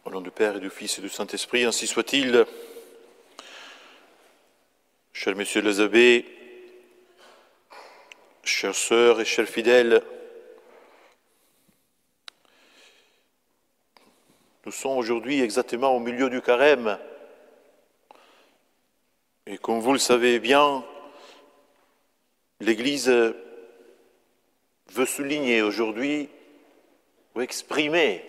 Au nom du Père et du Fils et du Saint-Esprit, ainsi soit-il. Chers messieurs les abbés, chères sœurs et chers fidèles, nous sommes aujourd'hui exactement au milieu du carême. Et comme vous le savez bien, l'Église veut souligner aujourd'hui, ou exprimer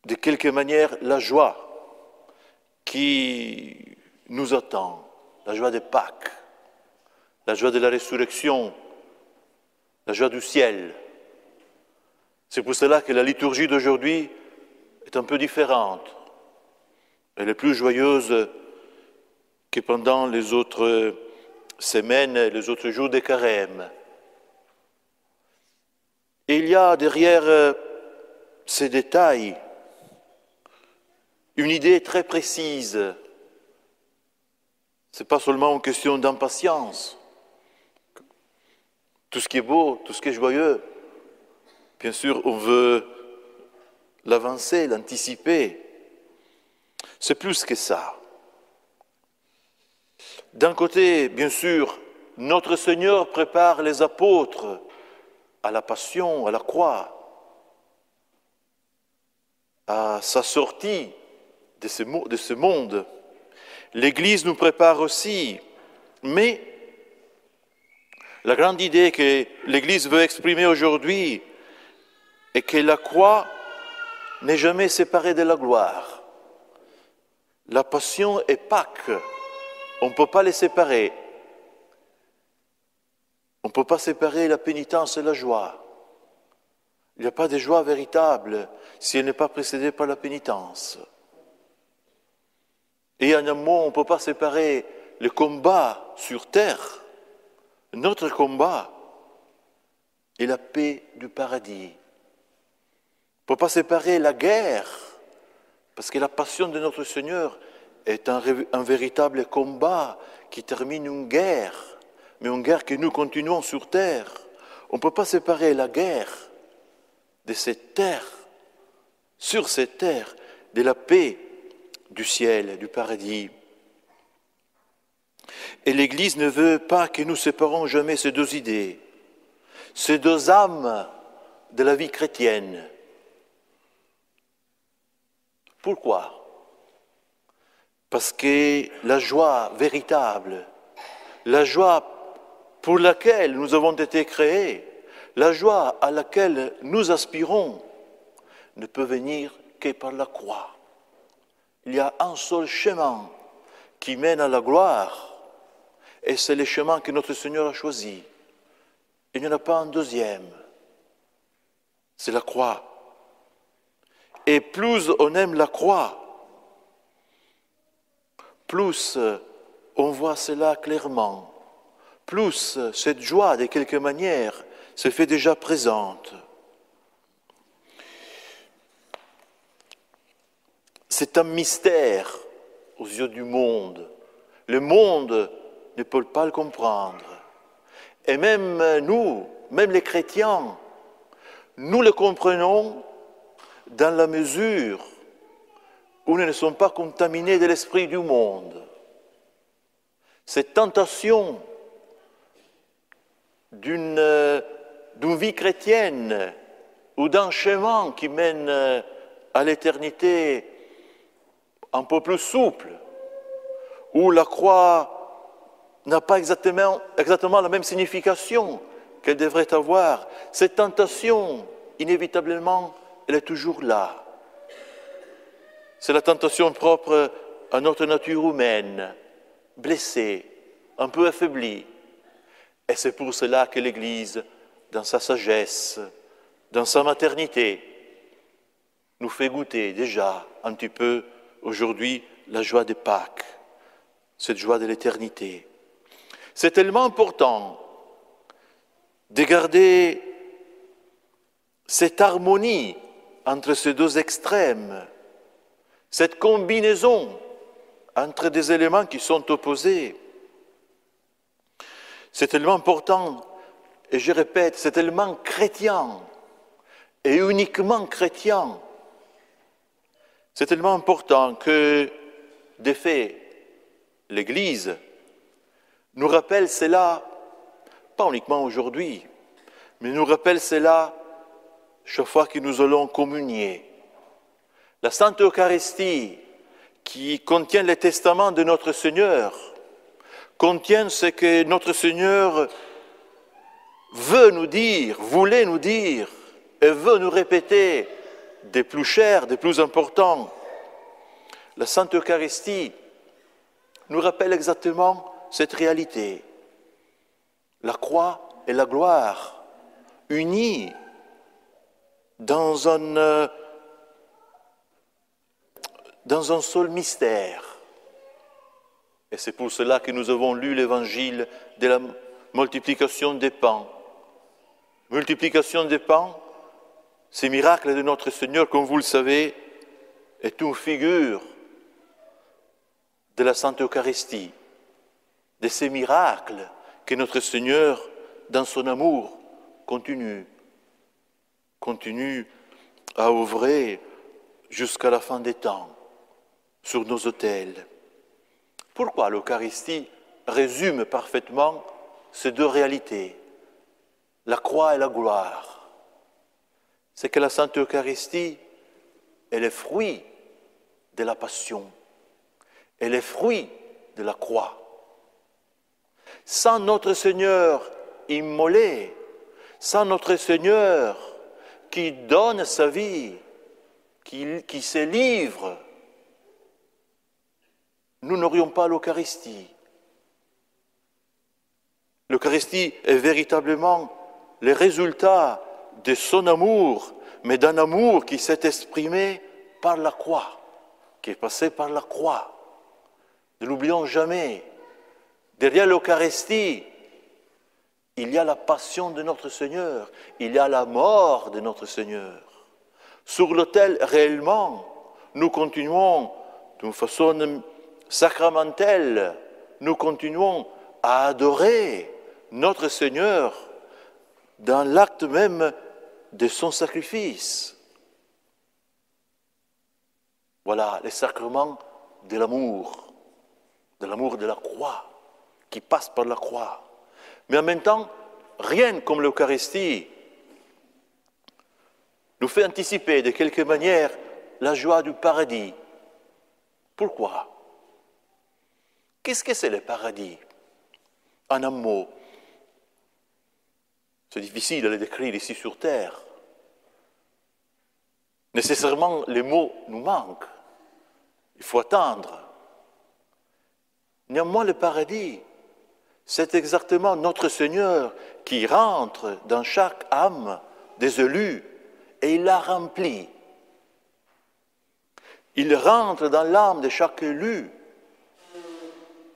de quelque manière la joie qui nous attend, la joie de Pâques, la joie de la résurrection, la joie du ciel. C'est pour cela que la liturgie d'aujourd'hui est un peu différente. Elle est plus joyeuse que pendant les autres semaines, les autres jours des carême. Et il y a derrière ces détails une idée très précise. Ce n'est pas seulement une question d'impatience. Tout ce qui est beau, tout ce qui est joyeux, bien sûr, on veut l'avancer, l'anticiper. C'est plus que ça. D'un côté, bien sûr, notre Seigneur prépare les apôtres à la passion, à la croix, à sa sortie de ce monde. L'Église nous prépare aussi, mais la grande idée que l'Église veut exprimer aujourd'hui est que la croix n'est jamais séparée de la gloire. La passion et Pâques, on ne peut pas les séparer. On ne peut pas séparer la pénitence et la joie. Il n'y a pas de joie véritable si elle n'est pas précédée par la pénitence. Et en un mot, on ne peut pas séparer le combat sur terre, notre combat, et la paix du paradis. On ne peut pas séparer la guerre, parce que la passion de notre Seigneur est un véritable combat qui termine une guerre, mais une guerre que nous continuons sur terre. On ne peut pas séparer la guerre de cette terre, sur cette terre, de la paix du ciel, du paradis. Et l'Église ne veut pas que nous séparons jamais ces deux idées, ces deux âmes de la vie chrétienne. Pourquoi ? Parce que la joie véritable, la joie pour laquelle nous avons été créés, la joie à laquelle nous aspirons, ne peut venir que par la croix. Il y a un seul chemin qui mène à la gloire, et c'est le chemin que notre Seigneur a choisi. Il n'y en a pas un deuxième. C'est la croix. Et plus on aime la croix, plus on voit cela clairement, plus cette joie, de quelque manière, se fait déjà présente. C'est un mystère aux yeux du monde. Le monde ne peut pas le comprendre. Et même nous, même les chrétiens, nous le comprenons dans la mesure où nous ne sommes pas contaminés de l'esprit du monde. Cette tentation d'une vie chrétienne ou d'un chemin qui mène à l'éternité un peu plus souple, où la croix n'a pas exactement la même signification qu'elle devrait avoir. Cette tentation, inévitablement, elle est toujours là. C'est la tentation propre à notre nature humaine, blessée, un peu affaiblie. Et c'est pour cela que l'Église, dans sa sagesse, dans sa maternité, nous fait goûter déjà un petit peu aujourd'hui la joie de Pâques, cette joie de l'éternité. C'est tellement important de garder cette harmonie entre ces deux extrêmes, cette combinaison entre des éléments qui sont opposés. C'est tellement important, et je répète, c'est tellement chrétien et uniquement chrétien. C'est tellement important que, de fait, l'Église nous rappelle cela, pas uniquement aujourd'hui, mais nous rappelle cela chaque fois que nous allons communier. La Sainte Eucharistie, qui contient les testaments de notre Seigneur, contient ce que notre Seigneur veut nous dire, voulait nous dire, et veut nous répéter des plus chers, des plus importants. La Sainte Eucharistie nous rappelle exactement cette réalité. La croix et la gloire, unies dans un seul mystère. Et c'est pour cela que nous avons lu l'évangile de la multiplication des pains. Multiplication des pains, ces miracles de notre Seigneur, comme vous le savez, est une figure de la Sainte Eucharistie, de ces miracles que notre Seigneur, dans son amour, continue à œuvrer jusqu'à la fin des temps sur nos autels. Pourquoi l'Eucharistie résume parfaitement ces deux réalités, la croix et la gloire? C'est que la Sainte Eucharistie est le fruit de la passion, est le fruit de la croix. Sans notre Seigneur immolé, sans notre Seigneur qui donne sa vie, qui se livre, nous n'aurions pas l'Eucharistie. L'Eucharistie est véritablement le résultat de son amour, mais d'un amour qui s'est exprimé par la croix, qui est passé par la croix. Ne l'oublions jamais. Derrière l'Eucharistie, il y a la passion de notre Seigneur, il y a la mort de notre Seigneur. Sur l'autel, réellement, nous continuons d'une façon sacramentelle, nous continuons à adorer notre Seigneur dans l'acte même de son sacrifice. Voilà les sacrements de l'amour de la croix, qui passe par la croix. Mais en même temps, rien comme l'Eucharistie nous fait anticiper de quelque manière la joie du paradis. Pourquoi? Qu'est-ce que c'est le paradis? En un mot. C'est difficile de le décrire ici sur terre. Nécessairement, les mots nous manquent. Il faut attendre. Néanmoins, le paradis, c'est exactement notre Seigneur qui rentre dans chaque âme des élus et il la remplit. Il rentre dans l'âme de chaque élu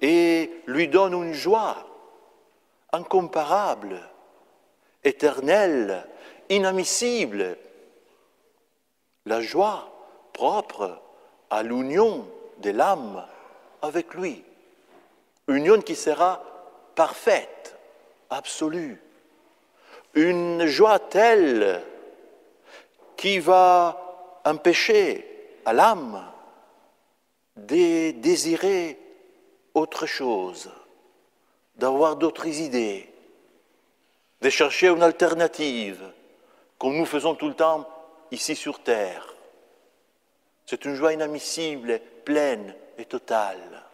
et lui donne une joie incomparable, éternelle, inadmissible. La joie propre à l'union de l'âme avec lui. Union qui sera parfaite, absolue. Une joie telle qui va empêcher à l'âme de désirer autre chose, d'avoir d'autres idées, de chercher une alternative, comme nous faisons tout le temps ici sur terre. C'est une joie inadmissible, pleine et totale.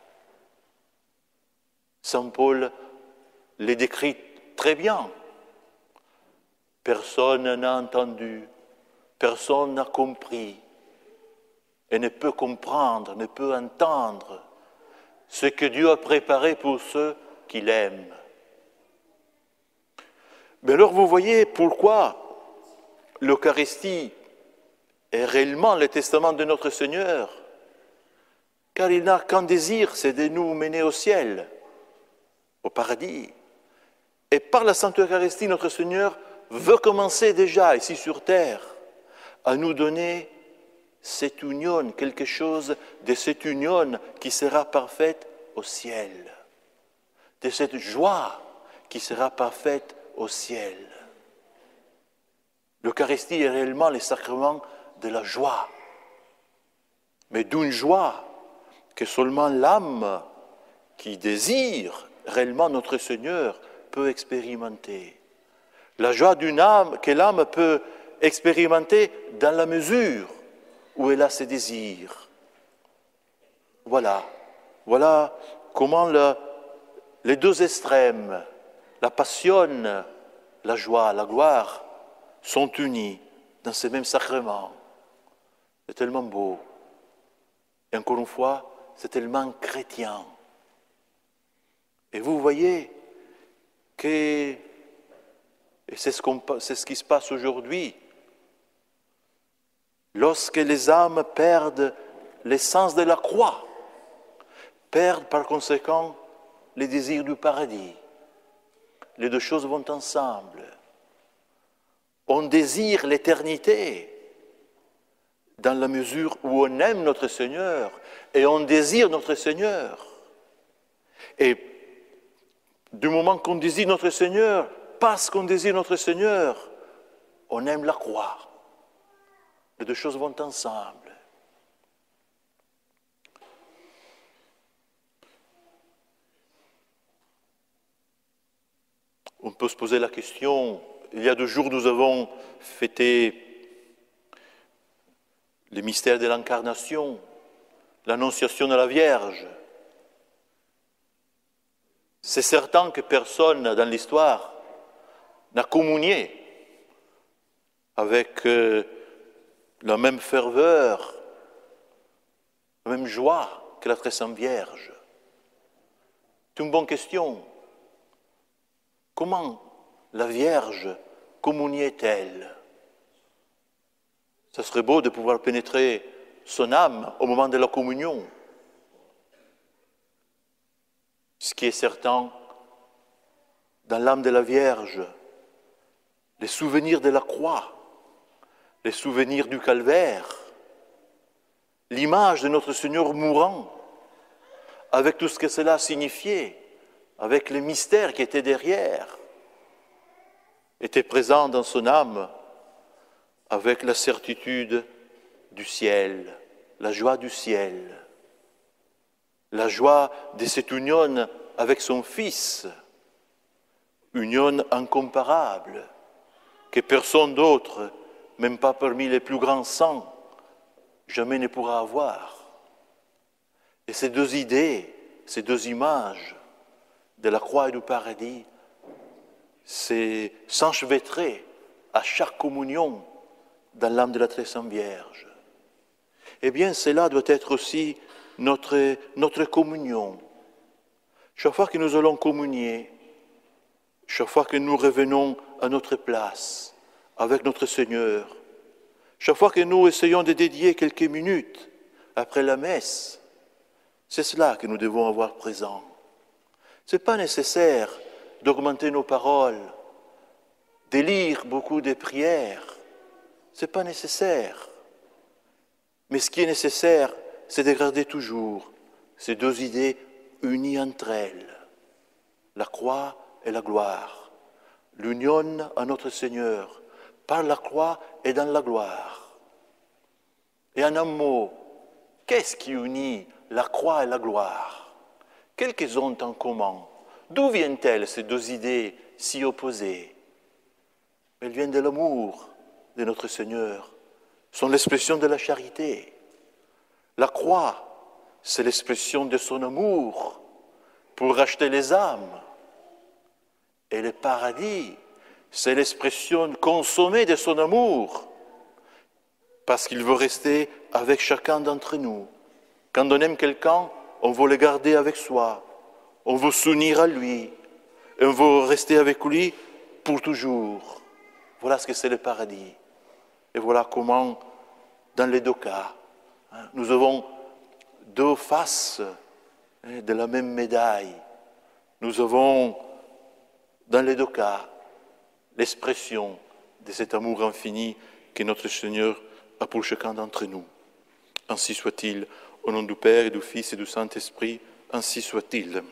Saint Paul les décrit très bien. Personne n'a entendu, personne n'a compris et ne peut comprendre, ne peut entendre ce que Dieu a préparé pour ceux qui l'aiment. Mais alors vous voyez pourquoi l'Eucharistie est réellement le testament de notre Seigneur, car il n'a qu'un désir, c'est de nous mener au ciel, au paradis. Et par la Sainte Eucharistie, notre Seigneur veut commencer déjà ici sur terre à nous donner cette union, quelque chose de cette union qui sera parfaite au ciel, de cette joie qui sera parfaite au ciel. L'Eucharistie est réellement le sacrement de la joie, mais d'une joie que seulement l'âme qui désire réellement notre Seigneur peut expérimenter. La joie d'une âme que l'âme peut expérimenter dans la mesure où elle a ses désirs. Voilà comment les deux extrêmes, la passion, la joie, la gloire, sont unis dans ces mêmes sacrements. C'est tellement beau. Et encore une fois, c'est tellement chrétien. Et vous voyez que, et c'est ce qui se passe aujourd'hui, lorsque les âmes perdent l'essence de la croix, perdent par conséquent les désirs du paradis. Les deux choses vont ensemble. On désire l'éternité dans la mesure où on aime notre Seigneur et on désire notre Seigneur. Et du moment qu'on désire notre Seigneur, parce qu'on désire notre Seigneur, on aime la croix. Les deux choses vont ensemble. On peut se poser la question, il y a 2 jours nous avons fêté le mystère de l'incarnation, l'annonciation de la Vierge. C'est certain que personne dans l'histoire n'a communié avec la même ferveur, la même joie que la très sainte Vierge. C'est une bonne question. Comment la Vierge communiait-elle? Ça serait beau de pouvoir pénétrer son âme au moment de la communion. Ce qui est certain, dans l'âme de la Vierge, les souvenirs de la croix, les souvenirs du calvaire, l'image de notre Seigneur mourant, avec tout ce que cela signifiait, avec les mystères qui étaient derrière, était présent dans son âme avec la certitude du ciel, la joie du ciel, la joie de cette union avec son Fils, union incomparable, que personne d'autre, même pas parmi les plus grands saints, jamais ne pourra avoir. Et ces deux idées, ces deux images, de la croix et du paradis, c'est s'enchevêtrer à chaque communion dans l'âme de la très sainte Vierge. Eh bien, cela doit être aussi notre communion. Chaque fois que nous allons communier, chaque fois que nous revenons à notre place avec notre Seigneur, chaque fois que nous essayons de dédier quelques minutes après la messe, c'est cela que nous devons avoir présent. Ce n'est pas nécessaire d'augmenter nos paroles, de lire beaucoup de prières. Ce n'est pas nécessaire. Mais ce qui est nécessaire, c'est de garder toujours ces deux idées unies entre elles. La croix et la gloire. L'union à notre Seigneur par la croix et dans la gloire. Et en un mot, qu'est-ce qui unit la croix et la gloire? Qu'est-ce qu'ils ont en commun? D'où viennent-elles ces deux idées si opposées? Elles viennent de l'amour de notre Seigneur, sont l'expression de la charité. La croix, c'est l'expression de son amour pour racheter les âmes. Et le paradis, c'est l'expression consommée de son amour, parce qu'il veut rester avec chacun d'entre nous. Quand on aime quelqu'un, on veut le garder avec soi, on veut s'unir à lui, et on veut rester avec lui pour toujours. Voilà ce que c'est le paradis. Et voilà comment, dans les deux cas, nous avons deux faces de la même médaille. Nous avons, dans les deux cas, l'expression de cet amour infini que notre Seigneur a pour chacun d'entre nous. Ainsi soit-il, au nom du Père et du Fils et du Saint-Esprit, ainsi soit-il.